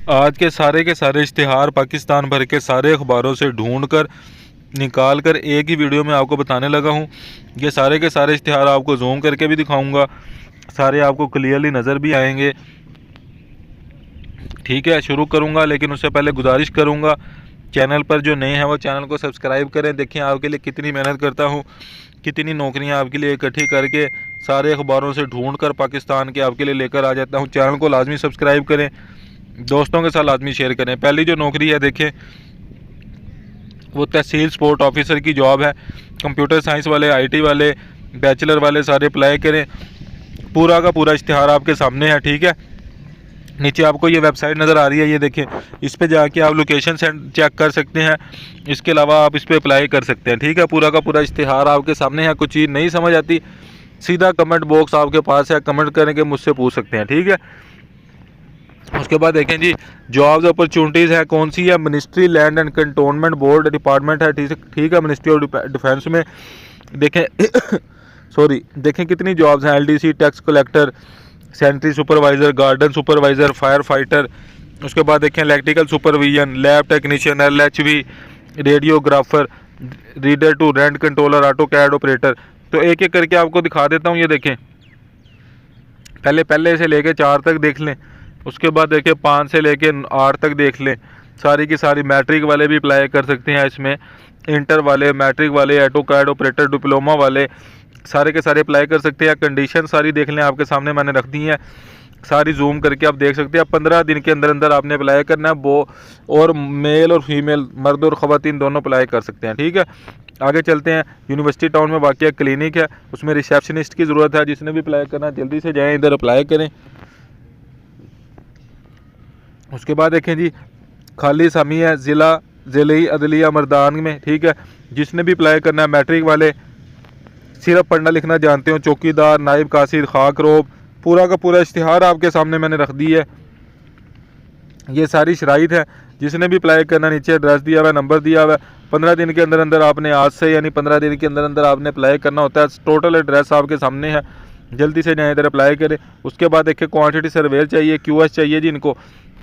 आज के सारे इश्तिहार पाकिस्तान भर के सारे अखबारों से ढूंढ कर निकाल कर एक ही वीडियो में आपको बताने लगा हूँ। ये सारे के सारे इश्तिहार आपको जूम करके भी दिखाऊंगा, सारे आपको क्लियरली नज़र भी आएंगे। ठीक है, शुरू करूँगा, लेकिन उससे पहले गुजारिश करूँगा चैनल पर जो नए हैं वो चैनल को सब्सक्राइब करें। देखिए आपके लिए कितनी मेहनत करता हूँ, कितनी नौकरियाँ आपके लिए इकट्ठी करके सारे अखबारों से ढूंढ कर पाकिस्तान के आपके लिए लेकर आ जाता हूँ। चैनल को लाजमी सब्सक्राइब करें, दोस्तों के साथ लाजमी शेयर करें। पहली जो नौकरी है देखें, वो तहसील स्पोर्ट ऑफिसर की जॉब है। कंप्यूटर साइंस वाले, आईटी वाले, बैचलर वाले सारे अप्लाई करें। पूरा का पूरा इश्तिहार आपके सामने है। ठीक है, नीचे आपको ये वेबसाइट नज़र आ रही है, ये देखें, इस पे जाके आप लोकेशन चेक कर सकते हैं। इसके अलावा आप इस पर अप्लाई कर सकते हैं। ठीक है, पूरा का पूरा इश्तिहार आपके सामने है। कुछ चीज़ नहीं समझ आती, सीधा कमेंट बॉक्स आपके पास है, कमेंट करके मुझसे पूछ सकते हैं। ठीक है, उसके बाद देखें जी, जॉब्स अपॉर्चुनिटीज़ है कौन सी है। Ministry land and cantonment board department है। ठीक है, मिनिस्ट्री ऑफ डिफेंस में देखें सॉरी, देखें कितनी जॉब्स हैं। LDC, tax collector, sentry supervisor, garden supervisor, fire fighter. उसके बाद देखें electrical supervision, lab technician, LHV, radiographer, reader to rent controller, auto CAD operator. तो एक एक करके आपको दिखा देता हूँ। ये देखें, पहले से लेके 4 तक देख लें, उसके बाद देखिए 5 से लेके 8 तक देख लें। सारी की सारी मैट्रिक वाले भी अप्लाई कर सकते हैं इसमें, इंटर वाले, मैट्रिक वाले, ऑटो कैड ऑपरेटर, डिप्लोमा वाले सारे के सारे अप्लाई कर सकते हैं। कंडीशन सारी देख लें, आपके सामने मैंने रख दी हैं, सारी जूम करके आप देख सकते हैं। 15 दिन के अंदर अंदर आपने अप्लाई करना है। वो और मेल और फीमेल, मर्द और ख़वातीन दोनों अप्लाई कर सकते हैं। ठीक है, आगे चलते हैं। यूनिवर्सिटी टाउन में वाक़या क्लिनिक है, उसमें रिसेप्शनिस्ट की ज़रूरत है। जिसने भी अप्लाई करना जल्दी से जाएँ, इधर अप्लाई करें। उसके बाद देखें जी, खाली समी है ज़िले अदलिया मर्दान में। ठीक है, जिसने भी अप्लाई करना है, मैट्रिक वाले, सिर्फ पढ़ना लिखना जानते हो, चौकीदार, नायब कासिर, खाक रोब। पूरा का पूरा इश्तिहार आपके सामने मैंने रख दी है। ये सारी शराइत है। जिसने भी अप्लाई करना, नीचे एड्रेस दिया हुआ है, नंबर दिया हुआ है। 15 दिन के अंदर अंदर आपने, आज से यानी 15 दिन के अंदर अंदर आपने अप्लाई करना होता है। टोटल एड्रेस आपके सामने है, जल्दी से जाए इधर अप्लाई करें। उसके बाद देखिए क्वांटिटी सर्वेयर चाहिए, क्यूएस चाहिए जी इनको।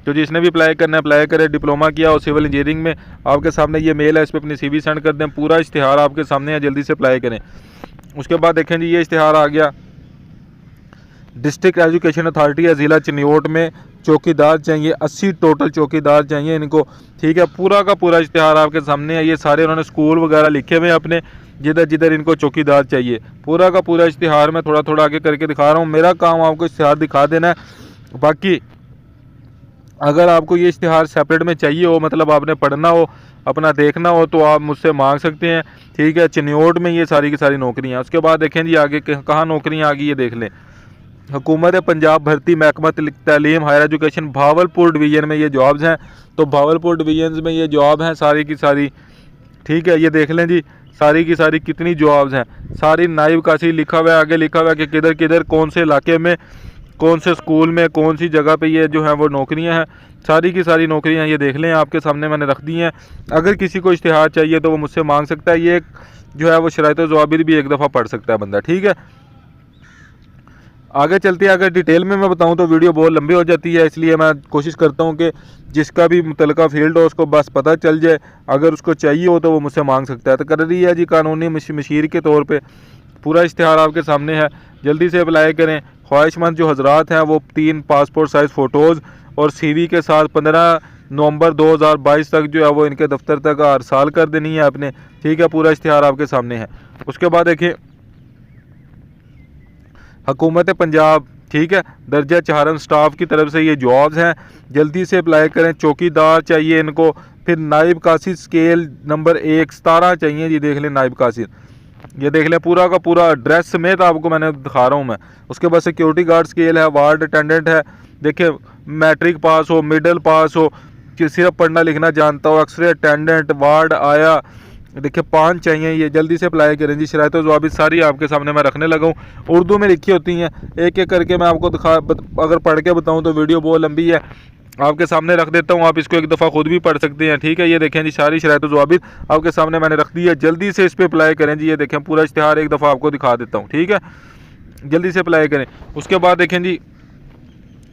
तो जिसने भी अप्लाई करना है अप्लाई करें। डिप्लोमा किया और सिविल इंजीनियरिंग में, आपके सामने ये मेल है, इस पर अपनी सीवी सेंड कर दें। पूरा इश्तिहार आपके सामने है, जल्दी से अप्लाई करें। उसके बाद देखें जी, ये इश्तिहार आ गया, डिस्ट्रिक्ट एजुकेशन अथॉरिटी है ज़िला चिन्योट में, चौकीदार चाहिए 80 टोटल चौकीदार चाहिए इनको। ठीक है, पूरा का पूरा इश्तिहार आपके सामने है। ये सारे उन्होंने स्कूल वगैरह लिखे हुए हैं अपने, जिधर जिधर इनको चौकीदार चाहिए। पूरा का पूरा इश्तिहार मैं थोड़ा थोड़ा आगे करके दिखा रहा हूँ। मेरा काम आपको इश्तिहार दिखा देना है। बाकी अगर आपको ये इश्तिहार सेपरेट में चाहिए हो, मतलब आपने पढ़ना हो, अपना देखना हो, तो आप मुझसे मांग सकते हैं। ठीक है, चिन्योट में ये सारी की सारी नौकरियाँ। उसके बाद देखें जी, आगे कहाँ नौकरियाँ आ गई ये देख लें। हुकूमत पंजाब भर्ती महकमा तालीम हायर एजुकेशन भावलपुर डिवीज़न में ये जॉब्स हैं। तो भावलपुर डिवीज़न में ये जॉब हैं सारी की सारी। ठीक है, ये देख लें जी, सारी की सारी कितनी जॉब्स हैं। सारी नाइब कासी लिखा हुआ है, आगे लिखा हुआ है कि किधर किधर, कौन से इलाके में, कौन से स्कूल में, कौन सी जगह पे ये जो है वो नौकरियां हैं। सारी की सारी नौकरियां ये देख लें, आपके सामने मैंने रख दी हैं। अगर किसी को इश्तिहार चाहिए तो वो मुझसे मांग सकता है। ये जो है वो शराइत व ज़वाबित भी एक दफ़ा पढ़ सकता है बंदा। ठीक है, आगे चलते हैं। अगर डिटेल में मैं बताऊं तो वीडियो बहुत लंबी हो जाती है, इसलिए मैं कोशिश करता हूं कि जिसका भी मुतलका फील्ड हो उसको बस पता चल जाए। अगर उसको चाहिए हो तो वो मुझसे मांग सकता है। तो कर रही है जी, कानूनी मशीर के तौर पे पूरा इश्तिहार आपके सामने है, जल्दी से अप्लाई करें। ख्वाहिशमंद जो हजरात हैं वो 3 पासपोर्ट साइज़ फ़ोटोज़ और CV के साथ 15 नवंबर 2022 तक जो है वो इनके दफ्तर तक अरसाल कर देनी है आपने। ठीक है, पूरा इश्तिहार आपके सामने है। उसके बाद देखिए, हुकूमत पंजाब, ठीक है, दर्जा 4 स्टाफ की तरफ से ये जॉब्स हैं, जल्दी से अप्लाई करें। चौकीदार चाहिए इनको। फिर नायब कासिर स्केल नंबर 1 17 चाहिए जी, देख लें नायब कासिर, ये देख लें पूरा का पूरा एड्रेस समेत आपको मैंने दिखा रहा हूँ मैं। उसके बाद सिक्योरिटी गार्ड स्केल है, वार्ड अटेंडेंट है। देखिए, मैट्रिक पास हो, मिडिल पास हो, कि सिर्फ पढ़ना लिखना जानता हो, एक्सरे अटेंडेंट, वार्ड आया। देखिए 5 चाहिए, ये जल्दी से अप्लाई करें जी। शराइत ज़वाबित सारी आपके सामने मैं रखने लगा हूँ, उर्दू में लिखी होती हैं। एक एक करके मैं आपको अगर पढ़ के बताऊँ तो वीडियो बहुत लंबी है, आपके सामने रख देता हूँ। आप इसको एक दफ़ा खुद भी पढ़ सकते हैं। ठीक है, ये देखें जी, सारी शराइत ज़वाबित आपके सामने मैंने रख दी है, जल्दी से इस पर अप्लाई करें जी। ये देखें पूरा इश्तिहार एक दफ़ा आपको दिखा देता हूँ। ठीक है, जल्दी से अप्लाई करें। उसके बाद देखें जी,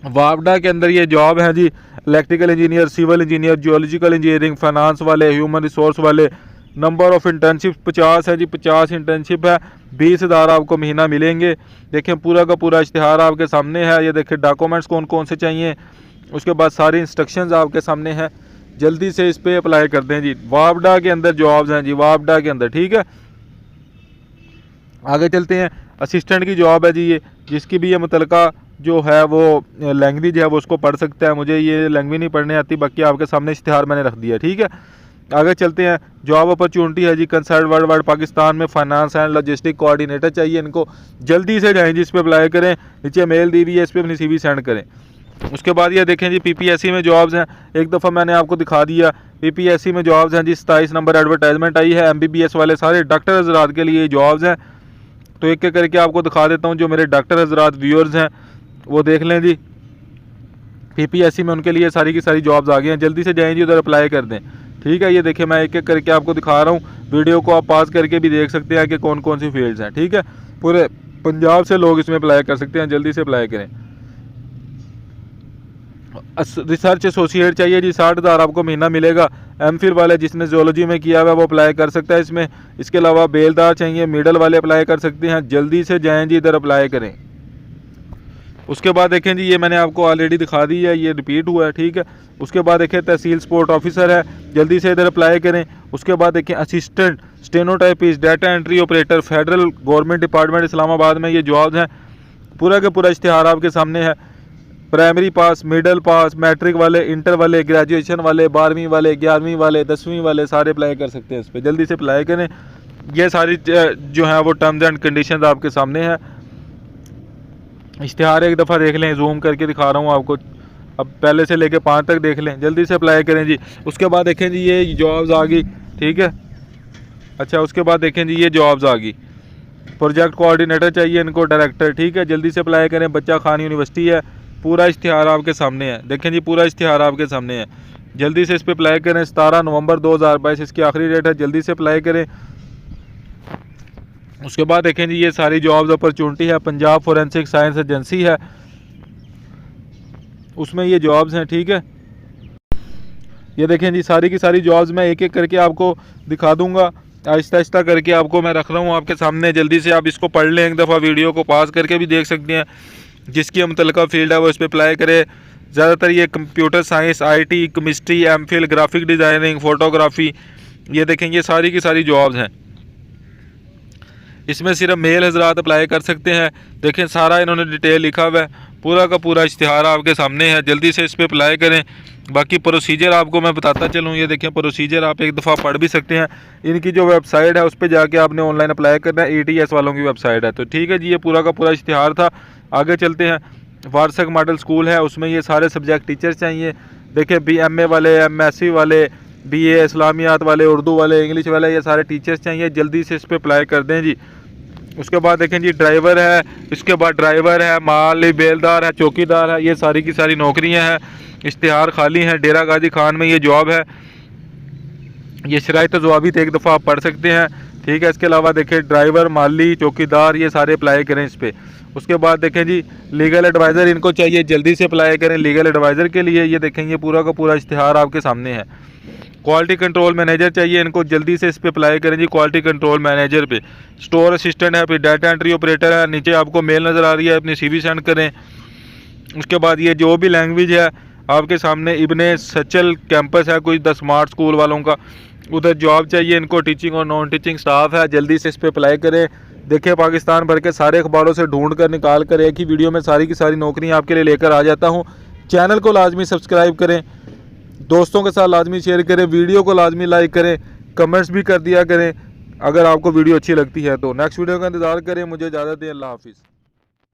वापडा के अंदर ये जॉब है जी, electrical engineer, civil engineer, geological engineering, finance वाले, ह्यूमन रिसोर्स वाले। नंबर ऑफ़ इंटर्नशिप 50 है जी, 50 इंटर्नशिप है, 20,000 आपको महीना मिलेंगे। देखें पूरा का पूरा इश्तिहार आपके सामने है। ये देखें डॉक्यूमेंट्स कौन कौन से चाहिए, उसके बाद सारी इंस्ट्रक्शंस आपके सामने हैं। जल्दी से इस पर अप्लाई कर दें जी। वापडा के अंदर जॉब्स हैं जी, वापडा के अंदर, ठीक है। आगे चलते हैं। असिस्टेंट की जॉब है जी ये, जिसकी भी ये मुतलका जो है वो लैंग्वेज है वो उसको पढ़ सकता है। मुझे ये लैंग्वेज नहीं पढ़ने आती, बाकी आपके सामने इश्तिहार मैंने रख दिया, ठीक है। आगे चलते हैं। जॉब अपॉर्चुनिटी है जी, कंसर्न वर्ल्ड वाइड पाकिस्तान में फाइनेंस एंड लॉजिस्टिक कोऑर्डिनेटर चाहिए इनको। जल्दी से जाएँ जी, इस पर अप्लाई करें। नीचे मेल दी हुई है, इस पर अपनी CV सेंड करें। उसके बाद ये देखें जी, PPSC में जॉब्स हैं। एक दफ़ा मैंने आपको दिखा दिया, PPSC में जॉब्स हैं जी। 27 नंबर एडवर्टाइजमेंट आई है। MBBS वाले सारे डॉक्टर हजरात के लिए जॉब्स हैं। तो एक एक करके आपको दिखा देता हूँ। जो मेरे डॉक्टर हजरात व्यूअर्स हैं वो देख लें जी, PPSC में उनके लिए सारी की सारी जॉब्स आ गई हैं। जल्दी से जाएँ जी, उधर अप्लाई कर दें, ठीक है। ये देखिए मैं एक एक करके आपको दिखा रहा हूँ। वीडियो को आप पॉज करके भी देख सकते हैं कि कौन कौन सी फील्ड्स हैं, ठीक है। पूरे पंजाब से लोग इसमें अप्लाई कर सकते हैं, जल्दी से अप्लाई करें। रिसर्च एसोसिएट चाहिए जी, 60,000 आपको महीना मिलेगा। MPhil वाले जिसने जियोलॉजी में किया हुआ है वो अप्लाई कर सकता है इसमें। इसके अलावा बेलदार चाहिए, मिडल वाले अप्लाई कर सकते हैं। जल्दी से जाएँ जी, इधर अप्लाई करें। उसके बाद देखें जी, ये मैंने आपको ऑलरेडी दिखा दी है, ये रिपीट हुआ है, ठीक है। उसके बाद देखें तहसील स्पोर्ट ऑफिसर है, जल्दी से इधर अप्लाई करें। उसके बाद देखें assistant stenotypist, data entry operator, federal government department Islamabad में ये जॉब्स हैं। पूरा का पूरा इश्तिहार आपके सामने है। प्राइमरी पास, मिडल पास, मैट्रिक वाले, इंटर वाले, ग्रेजुएशन वाले, 12वीं वाले, 11वीं वाले, 10वीं वाले सारे अप्लाई कर सकते हैं इस पर। जल्दी से अप्लाई करें। ये सारी जो है वो टर्म्स एंड कंडीशंस आपके सामने है। इश्तिहार एक दफ़ा देख लें, जूम करके दिखा रहा हूँ आपको। अब पहले से लेके 5 तक देख लें, जल्दी से अप्लाई करें जी। उसके बाद देखें जी, ये जॉब्स आ गई, ठीक है। अच्छा, उसके बाद देखें जी, ये जॉब्स आ गई। प्रोजेक्ट कोऑर्डिनेटर चाहिए इनको, डायरेक्टर, ठीक है। जल्दी से अप्लाई करें। बच्चा खान यूनिवर्सिटी है। पूरा इश्तिहार आपके सामने है, देखें जी, पूरा इश्तिहार आपके सामने है। जल्दी से इस पर अप्लाई करें। 17 नवंबर 2022 इसकी आखिरी डेट है, जल्दी से अप्लाई करें। उसके बाद देखें जी, ये सारी जॉब्स अपॉर्चुनिटी है। पंजाब फोरेंसिक साइंस एजेंसी है, उसमें ये जॉब्स हैं, ठीक है। ये देखें जी, सारी की सारी जॉब्स मैं एक एक करके आपको दिखा दूंगा, आहिस्ता आहिस्ता करके आपको मैं रख रहा हूँ आपके सामने। जल्दी से आप इसको पढ़ लें, एक दफ़ा वीडियो को पॉज करके भी देख सकते हैं। जिसकी मुतलका फील्ड है वो इस पर अप्लाई करे। ज़्यादातर ये computer science, IT, chemistry, MPhil, graphic designing, photography, ये देखें ये सारी की सारी जॉब्स हैं। इसमें सिर्फ मेल हजरात अप्लाई कर सकते हैं। देखें सारा इन्होंने डिटेल लिखा हुआ है, पूरा का पूरा इश्तिहार आपके सामने है। जल्दी से इस पर अप्लाई करें। बाकी प्रोसीजर आपको मैं बताता चलूँ। ये देखें प्रोसीजर आप एक दफ़ा पढ़ भी सकते हैं। इनकी जो वेबसाइट है उस पर जाके आपने ऑनलाइन अप्लाई करना है। ETS वालों की वेबसाइट है। तो ठीक है जी, ये पूरा का पूरा इश्तिहार था। आगे चलते हैं। वारसक मॉडल स्कूल है, उसमें ये सारे सब्जेक्ट टीचर चाहिए। देखें BMA वाले, MSc वाले, BA इस्लामियात वाले, उर्दू वाले, इंग्लिश वाले, ये सारे टीचर्स चाहिए। जल्दी से इस पर अप्लाई कर दें जी। उसके बाद देखें जी, ड्राइवर है, इसके बाद ड्राइवर है, माली बेलदार है, चौकीदार है, ये सारी की सारी नौकरियां हैं। इश्तिहार खाली हैं। डेरा गाजी खान में ये जॉब है। ये शराइत ज़वाबित एक दफ़ा आप पढ़ सकते हैं, ठीक है। इसके अलावा देखें ड्राइवर, माली, चौकीदार, ये सारे अप्लाई करें इस पर। उसके बाद देखें जी, लीगल एडवाइज़र इनको चाहिए, जल्दी से अप्लाई करें लीगल एडवाइज़र के लिए। ये देखें ये पूरा का पूरा इश्तिहार आपके सामने है। क्वालिटी कंट्रोल मैनेजर चाहिए इनको, जल्दी से इस पर अप्लाई करें जी। क्वालिटी कंट्रोल मैनेजर पे। स्टोर असिस्टेंट है, फिर डाटा एंट्री ऑपरेटर है। नीचे आपको मेल नज़र आ रही है, अपनी CV सेंड करें। उसके बाद ये जो भी लैंग्वेज है आपके सामने, इब्ने सचल कैंपस है कोई द स्मार्ट स्कूल वालों का, उधर जॉब चाहिए इनको। टीचिंग और नॉन टीचिंग स्टाफ है, जल्दी से इस पर अप्लाई करें। देखिए पाकिस्तान भर के सारे अखबारों से ढूंढ कर निकाल कर एक ही वीडियो में सारी की सारी नौकरियां आपके लिए लेकर आ जाता हूं। चैनल को लाजमी सब्सक्राइब करें, दोस्तों के साथ लाजमी शेयर करें, वीडियो को लाजमी लाइक करें, कमेंट्स भी कर दिया करें अगर आपको वीडियो अच्छी लगती है तो। नेक्स्ट वीडियो का इंतज़ार करें। मुझे इजाज़त दें। अल्लाह हाफिज़।